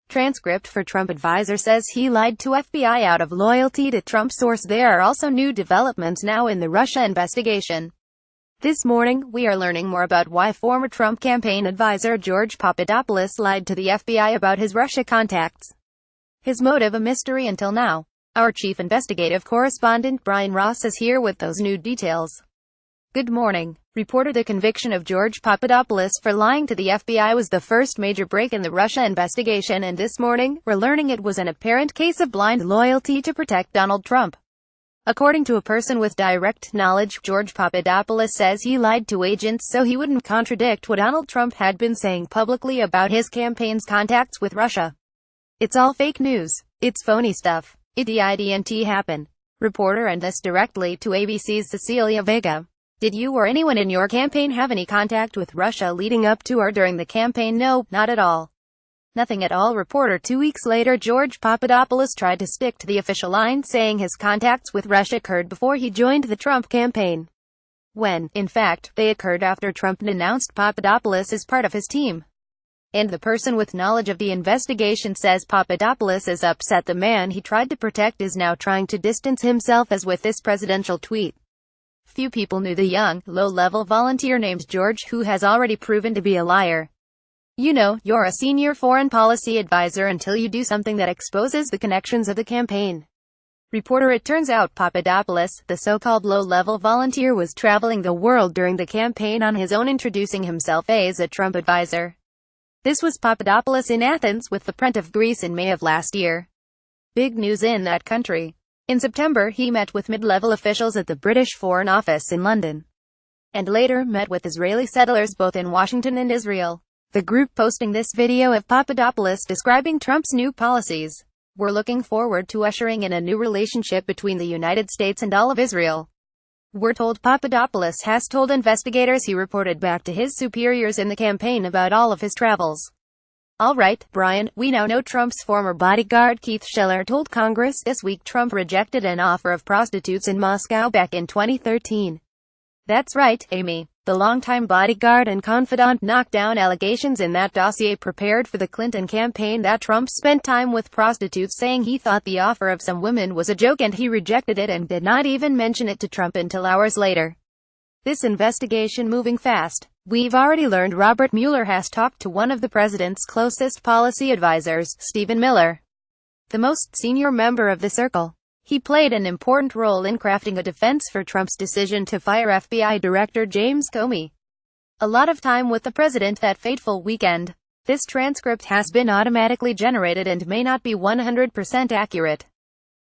Transcript for Trump advisor says he lied to FBI out of loyalty to Trump source. There are also new developments now in the Russia investigation. This morning, we are learning more about why former Trump campaign advisor George Papadopoulos lied to the FBI about his Russia contacts. His motive a mystery until now. Our chief investigative correspondent Brian Ross is here with those new details. Good morning. Reporter: the conviction of George Papadopoulos for lying to the FBI was the first major break in the Russia investigation, and this morning, we're learning it was an apparent case of blind loyalty to protect Donald Trump. According to a person with direct knowledge, George Papadopoulos says he lied to agents so he wouldn't contradict what Donald Trump had been saying publicly about his campaign's contacts with Russia. It's all fake news. It's phony stuff. It didn't happen. Reporter: and this directly to ABC's Cecilia Vega. Did you or anyone in your campaign have any contact with Russia leading up to or during the campaign? No, not at all. Nothing at all. Reporter: 2 weeks later, George Papadopoulos tried to stick to the official line, saying his contacts with Russia occurred before he joined the Trump campaign, when, in fact, they occurred after Trump announced Papadopoulos as part of his team. And the person with knowledge of the investigation says Papadopoulos is upset the man he tried to protect is now trying to distance himself, as with this presidential tweet. Few people knew the young, low-level volunteer named George, who has already proven to be a liar. You know, you're a senior foreign policy advisor until you do something that exposes the connections of the campaign. Reporter: it turns out Papadopoulos, the so-called low-level volunteer, was traveling the world during the campaign on his own, introducing himself as a Trump advisor. This was Papadopoulos in Athens with the President of Greece in May of last year. Big news in that country. In September, he met with mid-level officials at the British Foreign Office in London, and later met with Israeli settlers both in Washington and Israel. The group posting this video of Papadopoulos describing Trump's new policies. We're looking forward to ushering in a new relationship between the United States and all of Israel. We're told. Papadopoulos has told investigators he reported back to his superiors in the campaign about all of his travels. All right, Brian, we now know Trump's former bodyguard Keith Scheller told Congress this week Trump rejected an offer of prostitutes in Moscow back in 2013. That's right, Amy. The longtime bodyguard and confidant knocked down allegations in that dossier prepared for the Clinton campaign that Trump spent time with prostitutes, saying he thought the offer of some women was a joke and he rejected it and did not even mention it to Trump until hours later. This investigation moving fast. We've already learned Robert Mueller has talked to one of the president's closest policy advisors, Stephen Miller, the most senior member of the circle. He played an important role in crafting a defense for Trump's decision to fire FBI Director James Comey. A lot of time with the president that fateful weekend. This transcript has been automatically generated and may not be 100% accurate.